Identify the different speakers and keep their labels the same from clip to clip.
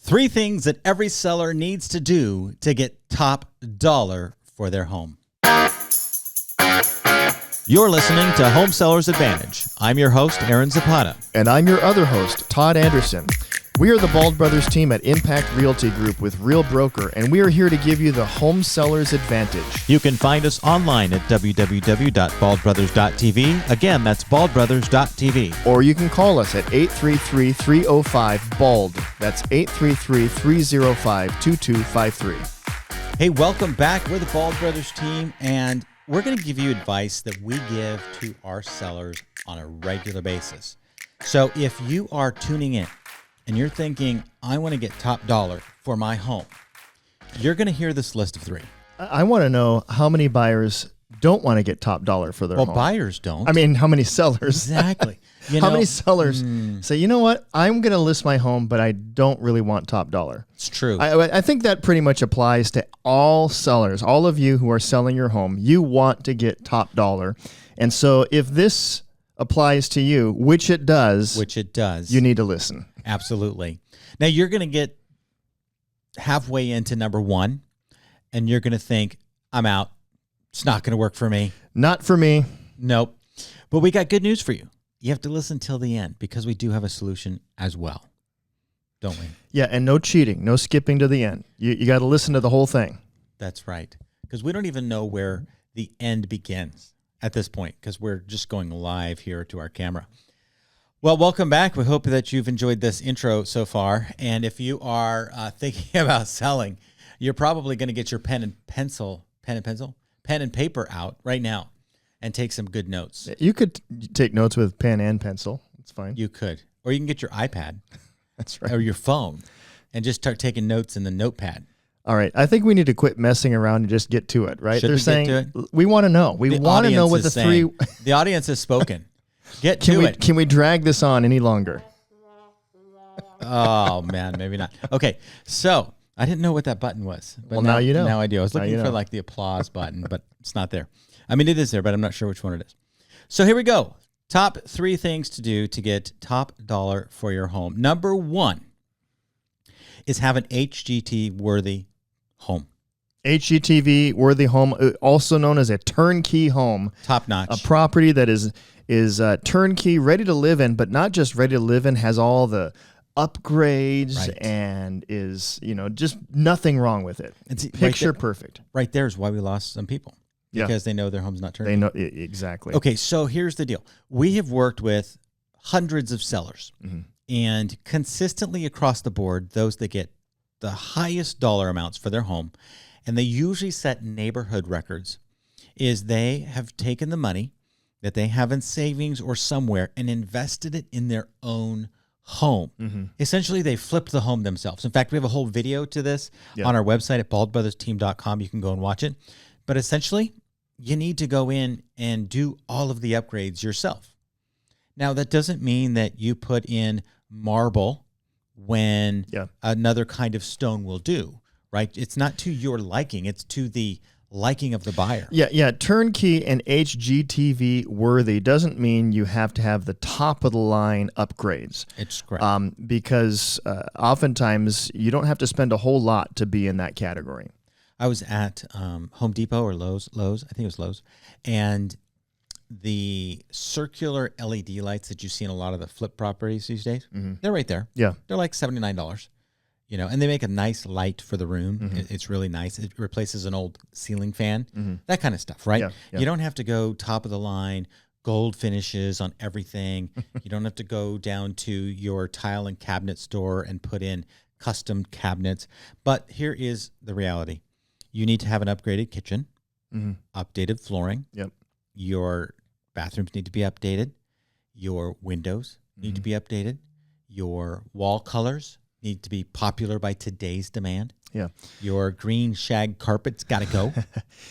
Speaker 1: 3 things that every seller needs to do to get top dollar for their home. You're listening to Home Sellers Advantage. I'm your host, Aaron Zapata.
Speaker 2: And I'm your other host, Todd Anderson. We are the Bald Brothers team at Impact Realty Group with Real Broker, and we are here to give you the Home Sellers Advantage.
Speaker 1: You can find us online at www.baldbrothers.tv. Again, that's baldbrothers.tv.
Speaker 2: Or you can call us at 833-305-BALD. That's 833-305-2253.
Speaker 1: Hey, welcome back. We're the Bald Brothers team, and we're going to give you advice that we give to our sellers on a regular basis. So if you are tuning in and you're thinking, I want to get top dollar for my home, you're going to hear this list of 3.
Speaker 2: I want to know how many buyers don't want to get top dollar for their home.
Speaker 1: Well, buyers don't.
Speaker 2: I mean, how many sellers?
Speaker 1: Exactly.
Speaker 2: How many sellers say, you know what, I'm going to list my home, but I don't really want top dollar?
Speaker 1: It's true.
Speaker 2: I think that pretty much applies to all sellers. All of you who are selling your home, you want to get top dollar. And so if this applies to you, which it does, you need to listen.
Speaker 1: Absolutely. Now you're going to get halfway into number 1 and you're going to think, I'm out. It's not going to work for me.
Speaker 2: Not for me.
Speaker 1: Nope. But we got good news for you. You have to listen till the end because we do have a solution as well. Don't we?
Speaker 2: Yeah, and no cheating, no skipping to the end. You got to listen to the whole thing.
Speaker 1: That's right. Because we don't even know where the end begins at this point because we're just going live here to our camera. Well, welcome back. We hope that you've enjoyed this intro so far. And if you are thinking about selling, you're probably going to get your pen and paper out right now and take some good notes.
Speaker 2: You could take notes with pen and pencil. It's fine.
Speaker 1: You could. Or you can get your iPad.
Speaker 2: That's right.
Speaker 1: Or your phone and just start taking notes in the notepad.
Speaker 2: All right. I think we need to quit messing around and just get to it, right?
Speaker 1: Should
Speaker 2: They're
Speaker 1: we
Speaker 2: saying,
Speaker 1: get to it?
Speaker 2: We want to know. We want to know what the
Speaker 1: saying,
Speaker 2: 3...
Speaker 1: The audience has spoken. Get to it.
Speaker 2: Can we drag this on any longer?
Speaker 1: Oh, man, maybe not. Okay, so I didn't know what that button was. But
Speaker 2: well, now you know.
Speaker 1: Now I do. I was looking for like the applause button, but it's not there. I mean, it is there, but I'm not sure which one it is. So here we go. Top 3 things to do to get top dollar for your home. Number 1 is have an HGTV-worthy home.
Speaker 2: HGTV-worthy home, also known as a turnkey home.
Speaker 1: Top notch.
Speaker 2: A property that is turnkey, ready to live in, but not just ready to live in, has all the upgrades and is, just nothing wrong with it. It's picture perfect.
Speaker 1: Right there is why we lost some people. Because they know their home's not turnkey.
Speaker 2: They know exactly.
Speaker 1: Okay, so here's the deal. We have worked with hundreds of sellers, and consistently across the board, those that get the highest dollar amounts for their home, and they usually set neighborhood records, is they have taken the money that they have in savings or somewhere and invested it in their own home. Essentially, they flipped the home themselves. In fact, we have a whole video to this on our website at baldbrothersteam.com. You can go and watch it. But essentially, you need to go in and do all of the upgrades yourself. Now, that doesn't mean that you put in marble when another kind of stone will do, right? It's not to your liking. It's to the liking of the buyer.
Speaker 2: Yeah. Turnkey and HGTV worthy doesn't mean you have to have the top of the line upgrades.
Speaker 1: It's correct.
Speaker 2: Because oftentimes you don't have to spend a whole lot to be in that category.
Speaker 1: I was at Home Depot or Lowe's, I think it was Lowe's, and the circular LED lights that you see in a lot of the flip properties these days, they're right there.
Speaker 2: Yeah.
Speaker 1: They're like $79, and they make a nice light for the room. It's really nice. It replaces an old ceiling fan, that kind of stuff, right?
Speaker 2: Yeah.
Speaker 1: You don't have to go top of the line, gold finishes on everything. You don't have to go down to your tile and cabinet store and put in custom cabinets. But here is the reality. You need to have an upgraded kitchen, updated flooring.
Speaker 2: Yep.
Speaker 1: Your bathrooms need to be updated. Your windows need to be updated. Your wall colors need to be popular by today's demand.
Speaker 2: Yeah.
Speaker 1: Your green shag carpet's got to go,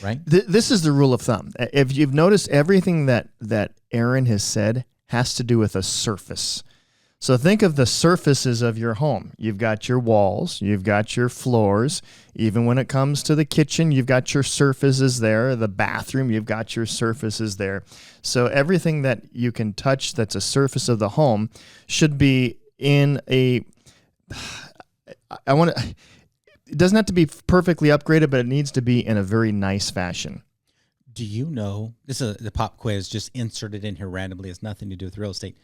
Speaker 1: right?
Speaker 2: This is the rule of thumb. If you've noticed, everything that Aaron has said has to do with a surface. So think of the surfaces of your home. You've got your walls, you've got your floors. Even when it comes to the kitchen, you've got your surfaces there. The bathroom, you've got your surfaces there. So everything that you can touch that's a surface of the home should be in I want to. It doesn't have to be perfectly upgraded, but it needs to be in a very nice fashion.
Speaker 1: Do you know, this is the pop quiz just inserted in here randomly, has nothing to do with real estate.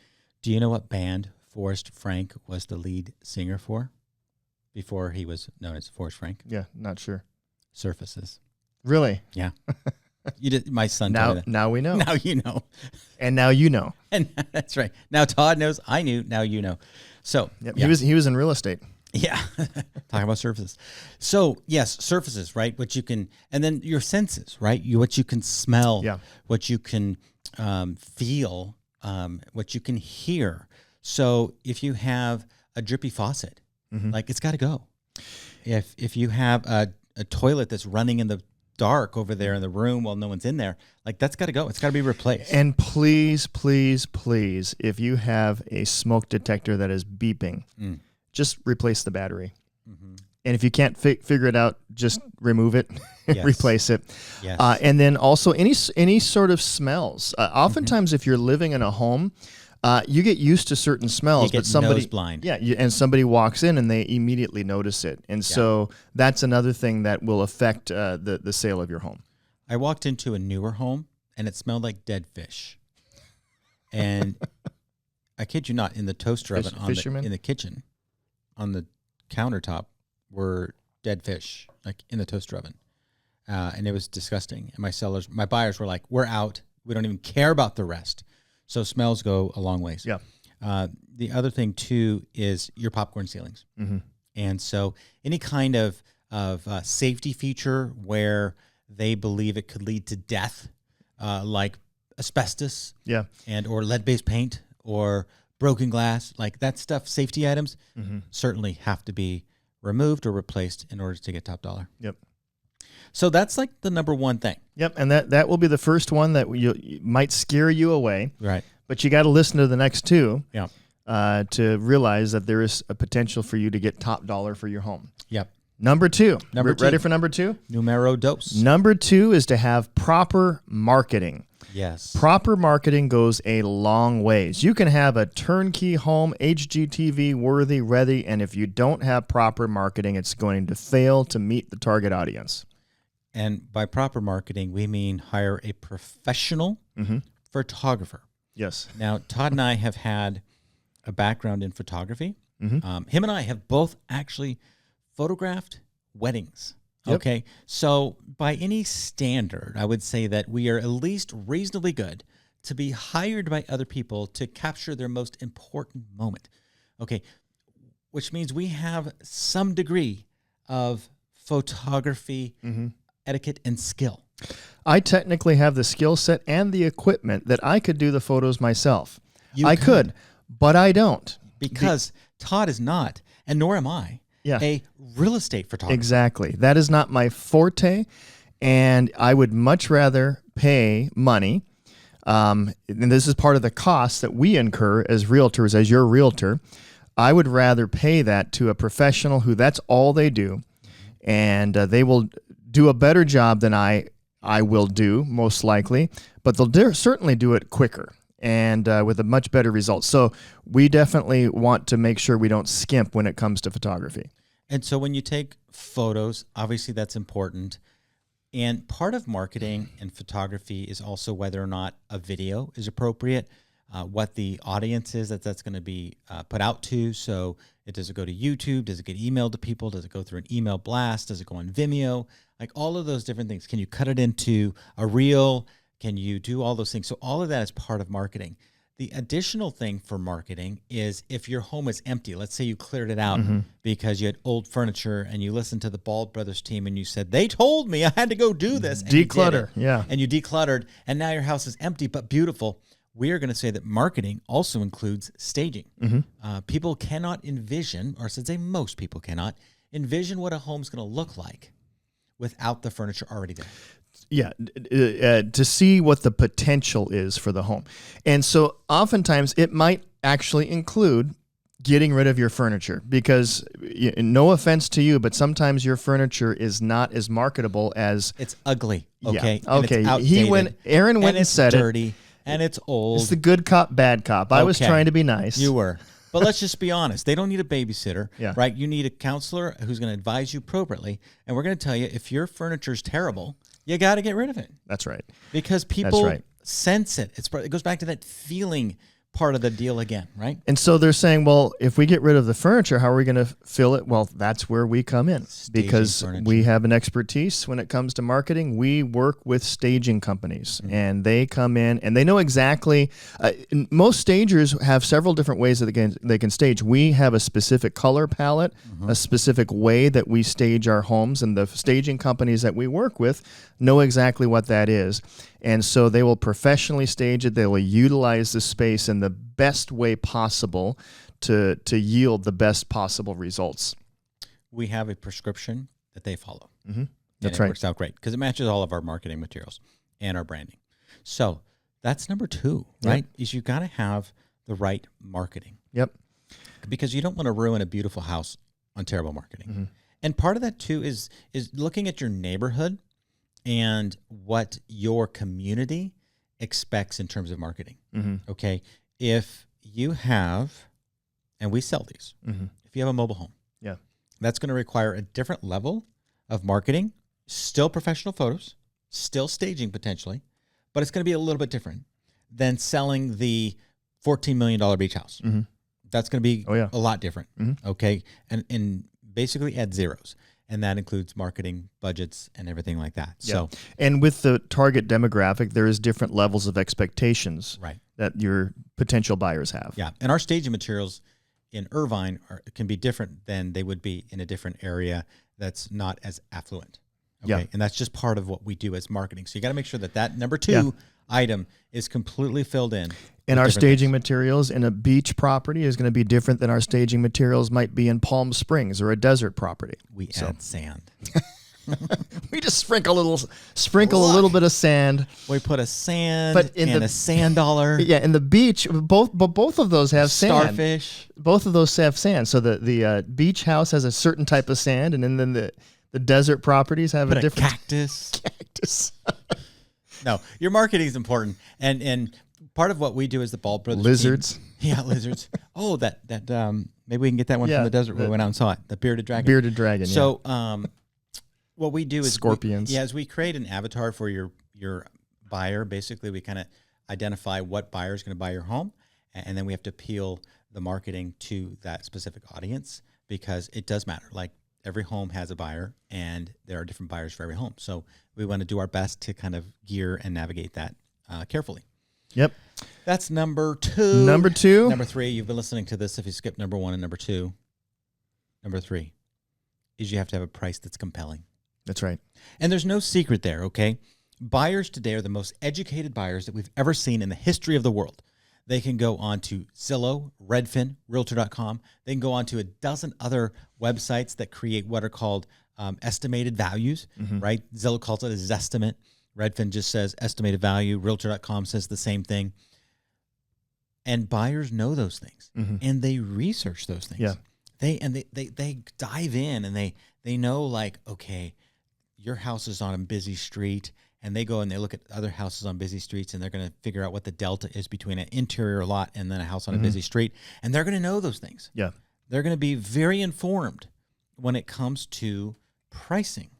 Speaker 1: Do you know what band Forrest Frank was the lead singer for before he was known as Forrest Frank?
Speaker 2: Yeah, not sure.
Speaker 1: Surfaces.
Speaker 2: Really?
Speaker 1: Yeah. You did. My son told me that.
Speaker 2: Now we know.
Speaker 1: Now you know.
Speaker 2: And now you know.
Speaker 1: And that's right. Now Todd knows. I knew. Now you know. So
Speaker 2: yep, yeah. He was in real estate.
Speaker 1: Yeah. Talking about surfaces. So yes, surfaces, right? What you can, and then your senses, right? What you can smell,
Speaker 2: yeah.
Speaker 1: What you can feel, what you can hear. So if you have a drippy faucet, like it's got to go. If you have a toilet that's running in the dark over there in the room while no one's in there, like that's got to go. It's got to be replaced.
Speaker 2: And please, please, please, if you have a smoke detector that is beeping, just replace the battery. And if you can't figure it out, just remove it,
Speaker 1: yes.
Speaker 2: replace it.
Speaker 1: Yes.
Speaker 2: And then also any sort of smells. Oftentimes, if you're living in a home, you get used to certain smells,
Speaker 1: but somebody nose blind.
Speaker 2: Yeah, and somebody walks in and they immediately notice it, and so that's another thing that will affect the sale of your home.
Speaker 1: I walked into a newer home and it smelled like dead fish, and I kid you not, in the toaster oven in the kitchen, on the countertop were dead fish, like in the toaster oven, and it was disgusting. And my buyers were like, "We're out. We don't even care about the rest." So smells go a long ways.
Speaker 2: Yeah.
Speaker 1: The other thing too is your popcorn ceilings, and so any kind of safety feature where they believe it could lead to death, like asbestos, and or lead-based paint or broken glass, like that stuff, safety items certainly have to be removed or replaced in order to get top dollar.
Speaker 2: Yep.
Speaker 1: So that's like the number one thing.
Speaker 2: Yep, and that will be the first one that you might scare you away.
Speaker 1: Right.
Speaker 2: But you got to listen to the next two.
Speaker 1: Yeah.
Speaker 2: To realize that there is a potential for you to get top dollar for your home.
Speaker 1: Yep.
Speaker 2: Number two.
Speaker 1: Ready
Speaker 2: for number two?
Speaker 1: Numero dos.
Speaker 2: Number two is to have proper marketing.
Speaker 1: Yes.
Speaker 2: Proper marketing goes a long ways. You can have a turnkey home, HGTV worthy, ready, and if you don't have proper marketing, it's going to fail to meet the target audience.
Speaker 1: And by proper marketing, we mean hire a professional photographer.
Speaker 2: Yes.
Speaker 1: Now, Todd and I have had a background in photography. Him and I have both actually photographed weddings.
Speaker 2: Yep.
Speaker 1: Okay. So by any standard, I would say that we are at least reasonably good to be hired by other people to capture their most important moment. Okay. Which means we have some degree of photography etiquette and skill.
Speaker 2: I technically have the skill set and the equipment that I could do the photos myself. I could, but I don't.
Speaker 1: Because Todd is not, and nor am I, a real estate photographer.
Speaker 2: Exactly. That is not my forte, and I would much rather pay money, and this is part of the cost that we incur as realtors, as your realtor. I would rather pay that to a professional who that's all they do, and they will do a better job than I will do, most likely, but they'll certainly do it quicker and with a much better result. So we definitely want to make sure we don't skimp when it comes to photography.
Speaker 1: And so when you take photos, obviously that's important. And part of marketing and photography is also whether or not a video is appropriate, what the audience is that's going to be put out to. So does it go to YouTube? Does it get emailed to people? Does it go through an email blast? Does it go on Vimeo? Like all of those different things. Can you cut it into a reel? Can you do all those things? So all of that is part of marketing. The additional thing for marketing is if your home is empty, let's say you cleared it out because you had old furniture and you listened to the Bald Brothers team and you said, they told me I had to go do this. And
Speaker 2: declutter.
Speaker 1: And you decluttered and now your house is empty but beautiful. We are going to say that marketing also includes staging. People cannot envision, or I should say most people cannot, envision what a home's going to look like without the furniture already there.
Speaker 2: Yeah, to see what the potential is for the home. And so oftentimes it might actually include getting rid of your furniture because, no offense to you, but sometimes your furniture is not as marketable as...
Speaker 1: It's ugly, okay?
Speaker 2: Yeah. Okay, Aaron went and said
Speaker 1: dirty, and it's old.
Speaker 2: It's the good cop, bad cop. I was trying to be nice.
Speaker 1: You were. But let's just be honest. They don't need a babysitter,
Speaker 2: Yeah.
Speaker 1: right? You need a counselor who's going to advise you appropriately. And we're going to tell you, if your furniture's terrible, you got to get rid of it.
Speaker 2: That's right.
Speaker 1: Because people sense it. It goes back to that feeling part of the deal again, right?
Speaker 2: And so they're saying, well, if we get rid of the furniture, how are we going to fill it? Well, that's where we come in. Because we have an expertise when it comes to marketing. We work with staging companies, and they come in and they know exactly. Most stagers have several different ways that they can stage. We have a specific color palette, a specific way that we stage our homes, and the staging companies that we work with know exactly what that is. And so they will professionally stage it. They will utilize the space in the best way possible to yield the best possible results.
Speaker 1: We have a prescription that they follow.
Speaker 2: That's right.
Speaker 1: It works out great because it matches all of our marketing materials and our branding. So that's number 2, right? Is you got to have the right marketing.
Speaker 2: Yep.
Speaker 1: Because you don't want to ruin a beautiful house on terrible marketing. And part of that too is looking at your neighborhood and what your community expects in terms of marketing. Okay. If you have, and we sell these, if you have a mobile home, that's going to require a different level of marketing, still professional photos, still staging potentially, but it's going to be a little bit different than selling the $14 million beach house. That's going to be a lot different. Okay. And basically add zeros. And that includes marketing, budgets, and everything like that. So,
Speaker 2: and with the target demographic, there is different levels of expectations that your potential buyers have.
Speaker 1: Yeah, and our staging materials in Irvine can be different than they would be in a different area that's not as affluent. Okay, and that's just part of what we do as marketing. So you got to make sure that number 2 item is completely filled in.
Speaker 2: And our staging materials in a beach property is going to be different than our staging materials might be in Palm Springs or a desert property.
Speaker 1: We add sand.
Speaker 2: We just sprinkle a little bit of sand.
Speaker 1: We put a sand and a sand dollar.
Speaker 2: Yeah, in the beach, both of those have sand.
Speaker 1: Starfish.
Speaker 2: Both of those have sand. So the beach house has a certain type of sand, and then the desert properties have a different
Speaker 1: cactus. No, your marketing is important, and part of what we do is the Ball Brothers
Speaker 2: lizards.
Speaker 1: Team. Yeah, lizards. Oh, that maybe we can get that one from the desert. We went out and saw it. The bearded dragon.
Speaker 2: Bearded dragon.
Speaker 1: So, what we do is
Speaker 2: scorpions.
Speaker 1: As we create an avatar for your buyer, basically we kind of identify what buyer is going to buy your home, and then we have to appeal the marketing to that specific audience because it does matter. Like every home has a buyer, and there are different buyers for every home. So we want to do our best to kind of gear and navigate that carefully.
Speaker 2: Yep.
Speaker 1: That's number 2.
Speaker 2: Number 2.
Speaker 1: Number 3, you've been listening to this if you skip number 1 and number 2. Number 3 is you have to have a price that's compelling.
Speaker 2: That's right.
Speaker 1: And there's no secret there, okay? Buyers today are the most educated buyers that we've ever seen in the history of the world. They can go on to Zillow, Redfin, Realtor.com. They can go on to a dozen other websites that create what are called estimated values, right? Zillow calls it a Zestimate. Redfin just says estimated value. Realtor.com says the same thing. And buyers know those things, and they research those things.
Speaker 2: Yeah.
Speaker 1: They dive in, and they know, like, okay, your house is on a busy street, and they go and they look at other houses on busy streets, and they're going to figure out what the delta is between an interior lot and then a house on a busy street, and they're going to know those things.
Speaker 2: Yeah.
Speaker 1: They're going to be very informed when it comes to pricing.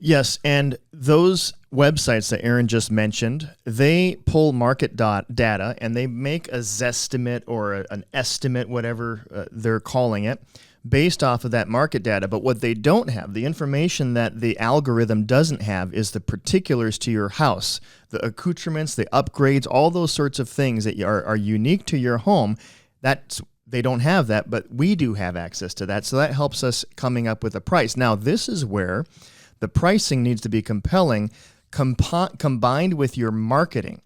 Speaker 2: Yes, and those websites that Aaron just mentioned, they pull market data, and they make a Zestimate or an estimate, whatever they're calling it, based off of that market data. But what they don't have, the information that the algorithm doesn't have, is the particulars to your house, the accoutrements, the upgrades, all those sorts of things that are unique to your home. They don't have that, but we do have access to that. So that helps us coming up with a price. Now, this is where the pricing needs to be compelling, combined with your marketing.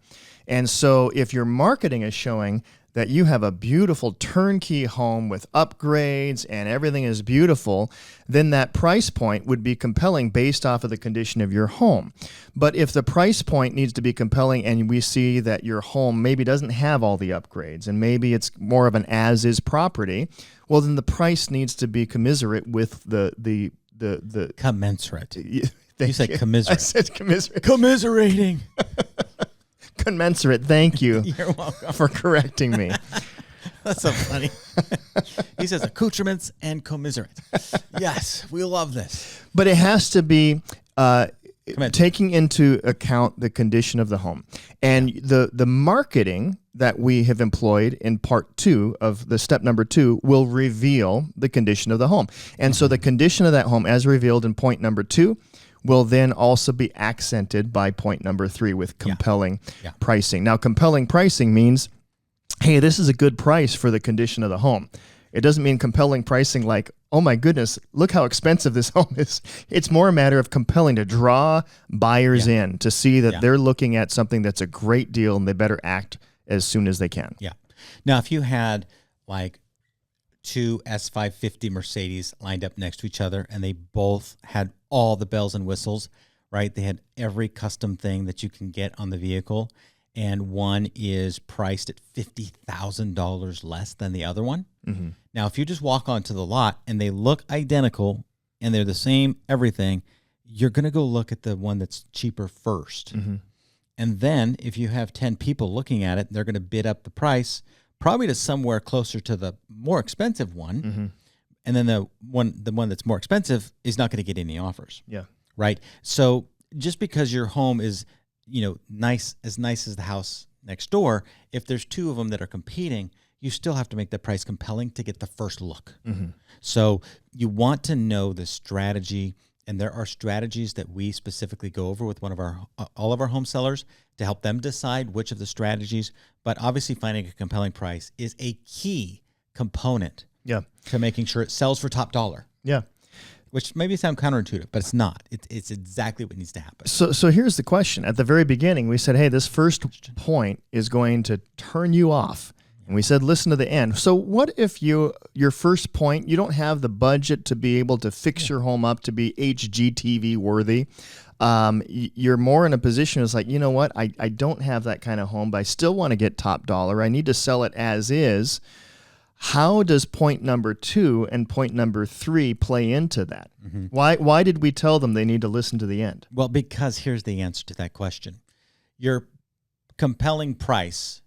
Speaker 2: And so if your marketing is showing that you have a beautiful turnkey home with upgrades and everything is beautiful, then that price point would be compelling based off of the condition of your home. But if the price point needs to be compelling and we see that your home maybe doesn't have all the upgrades and maybe it's more of an as-is property, well, then the price needs to be commensurate with the
Speaker 1: commensurate. You
Speaker 2: said
Speaker 1: said commiserate.
Speaker 2: I said commiserate.
Speaker 1: Commiserating.
Speaker 2: Commensurate. Thank you.
Speaker 1: You're welcome
Speaker 2: for correcting me.
Speaker 1: That's so funny. He says accoutrements and commiserate. Yes, we love this.
Speaker 2: But it has to be taking into account the condition of the home. And the marketing that we have employed in part 2 of the step number 2 will reveal the condition of the home. And so the condition of that home, as revealed in point number 2, will then also be accented by point number 3 with compelling pricing. Now, compelling pricing means, hey, this is a good price for the condition of the home. It doesn't mean compelling pricing like, oh my goodness, look how expensive this home is. It's more a matter of compelling to draw buyers in to see that they're looking at something that's a great deal and they better act as soon as they can.
Speaker 1: Yeah. Now, if you had like 2 S550 Mercedes lined up next to each other and they both had all the bells and whistles, right? They had every custom thing that you can get on the vehicle, and one is priced at $50,000 less than the other one. Mm-hmm. Now, if you just walk onto the lot and they look identical and they're the same everything, you're going to go look at the one that's cheaper first. Mm-hmm. And then if you have 10 people looking at it, they're going to bid up the price probably to somewhere closer to the more expensive one. Mm-hmm. And then the one that's more expensive is not going to get any offers.
Speaker 2: Yeah.
Speaker 1: Right? So just because your home is, nice as the house next door, if there's 2 of them that are competing, you still have to make the price compelling to get the first look. Mm-hmm. So you want to know the strategy, and there are strategies that we specifically go over with all of our home sellers to help them decide which of the strategies. But obviously, finding a compelling price is a key component to making sure it sells for top dollar.
Speaker 2: Yeah.
Speaker 1: Which maybe sound counterintuitive, but it's not. It's exactly what needs to happen.
Speaker 2: So here's the question. At the very beginning, we said, hey, this first point is going to turn you off. And we said, listen to the end. So what if your first point, you don't have the budget to be able to fix your home up to be HGTV worthy? You're more in a position it's like, you know what? I don't have that kind of home, but I still want to get top dollar. I need to sell it as is. How does point number 2 and point number 3 play into that? Mm-hmm. Why did we tell them they need to listen to the end?
Speaker 1: Well, because here's the answer to that question. Your compelling price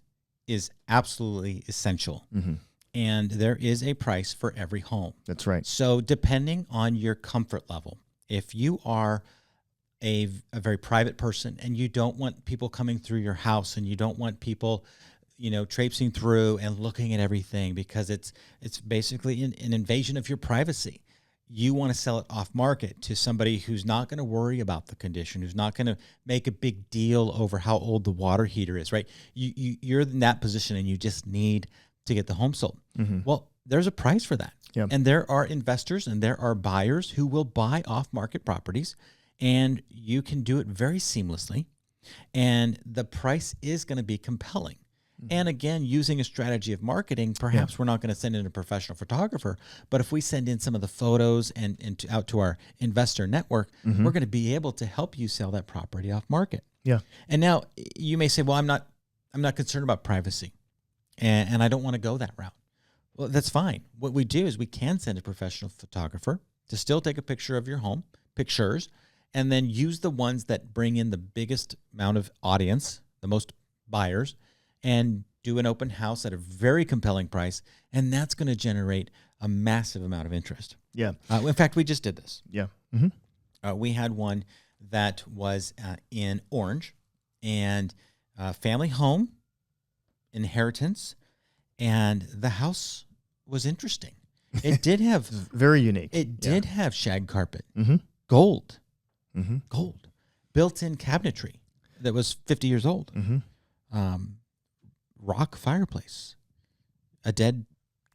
Speaker 1: is absolutely essential. Mm-hmm. And there is a price for every home.
Speaker 2: That's right.
Speaker 1: So depending on your comfort level, if you are a very private person and you don't want people coming through your house and you don't want people traipsing through and looking at everything because it's basically an invasion of your privacy. You want to sell it off market to somebody who's not going to worry about the condition, who's not going to make a big deal over how old the water heater is, right? You're in that position and you just need to get the home sold. Mm-hmm. Well, there's a price for that. Yeah. And there are investors and there are buyers who will buy off market properties, and you can do it very seamlessly. And the price is going to be compelling. And again, using a strategy of marketing, perhaps we're not going to send in a professional photographer, but if we send in some of the photos and out to our investor network, we're going to be able to help you sell that property off market.
Speaker 2: Yeah.
Speaker 1: And now you may say, well, I'm not concerned about privacy and I don't want to go that route. Well, that's fine. What we do is we can send a professional photographer to still take a picture of your home, pictures, and then use the ones that bring in the biggest amount of audience, the most buyers, and do an open house at a very compelling price, and that's going to generate a massive amount of interest.
Speaker 2: Yeah.
Speaker 1: In fact, we just did this.
Speaker 2: Yeah. Mm-hmm.
Speaker 1: We had one that was in Orange, and family home, inheritance, and the house was interesting. It did have
Speaker 2: very unique.
Speaker 1: It did have shag carpet, gold, gold, built-in cabinetry that was 50 years old. Rock fireplace, a dead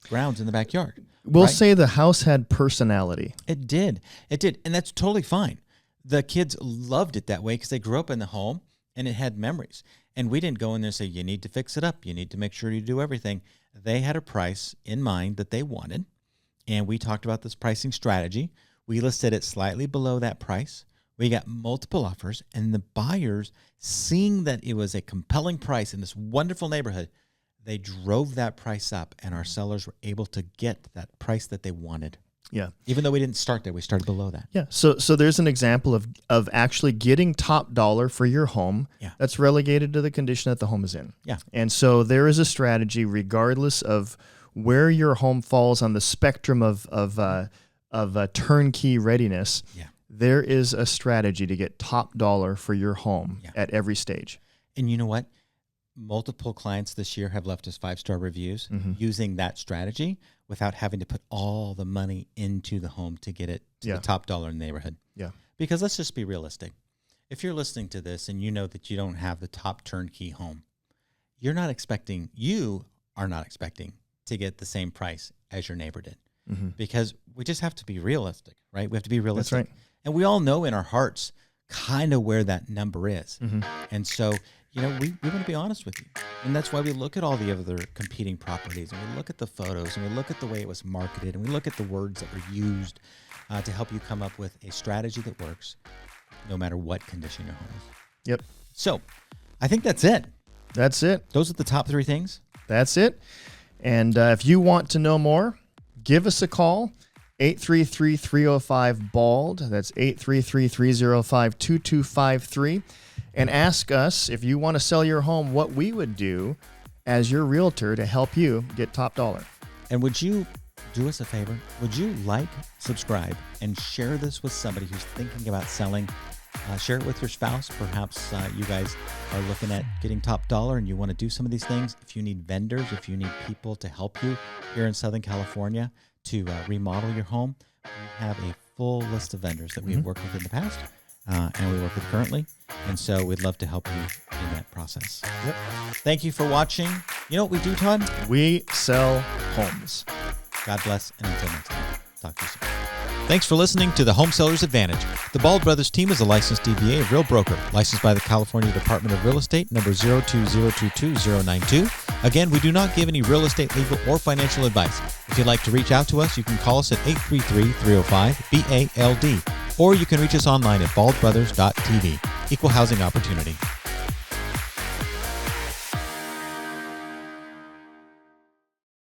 Speaker 1: grounds in the backyard.
Speaker 2: We'll say the house had personality.
Speaker 1: It did. And that's totally fine. The kids loved it that way because they grew up in the home and it had memories. And we didn't go in there and say, you need to fix it up. You need to make sure you do everything. They had a price in mind that they wanted. And we talked about this pricing strategy. We listed it slightly below that price. We got multiple offers, and the buyers, seeing that it was a compelling price in this wonderful neighborhood, they drove that price up, and our sellers were able to get that price that they wanted.
Speaker 2: Yeah.
Speaker 1: Even though we didn't start there, we started below that.
Speaker 2: Yeah. So there's an example of actually getting top dollar for your home that's relegated to the condition that the home is in.
Speaker 1: Yeah.
Speaker 2: And so there is a strategy regardless of where your home falls on the spectrum of turnkey readiness, there is a strategy to get top dollar for your home at every stage.
Speaker 1: And you know what? Multiple clients this year have left us 5-star reviews using that strategy without having to put all the money into the home to get it to the top dollar in the neighborhood.
Speaker 2: Yeah.
Speaker 1: Because let's just be realistic. If you're listening to this and you know that you don't have the top turnkey home, you are not expecting to get the same price as your neighbor did. Because we just have to be realistic, right? We have to be realistic.
Speaker 2: That's right.
Speaker 1: And we all know in our hearts kind of where that number is. And so, we want to be honest with you. And that's why we look at all the other competing properties, and we look at the photos, and we look at the way it was marketed, and we look at the words that were used to help you come up with a strategy that works no matter what condition your home is.
Speaker 2: Yep.
Speaker 1: So I think that's it.
Speaker 2: That's it.
Speaker 1: Those are the top 3 things.
Speaker 2: That's it. And if you want to know more, give us a call, 833-305-BALD. That's 833-305-2253. And ask us, if you want to sell your home, what we would do as your realtor to help you get top dollar.
Speaker 1: And would you do us a favor? Would you like, subscribe, and share this with somebody who's thinking about selling? Share it with your spouse. Perhaps you guys are looking at getting top dollar and you want to do some of these things. If you need vendors, if you need people to help you here in Southern California to remodel your home, we have a full list of vendors that we've worked with in the past and we work with currently. And so we'd love to help you in that process.
Speaker 2: Yep.
Speaker 1: Thank you for watching. You know what we do, Todd?
Speaker 2: We sell homes.
Speaker 1: God bless, and until next time, talk to you soon.
Speaker 3: Thanks for listening to the Home Sellers Advantage. The Bald Brothers team is a licensed DBA of Real Broker, licensed by the California Department of Real Estate, number 02022-092. Again, we do not give any real estate, legal, or financial advice. If you'd like to reach out to us, you can call us at 833-305-BALD, or you can reach us online at baldbrothers.tv. Equal housing opportunity.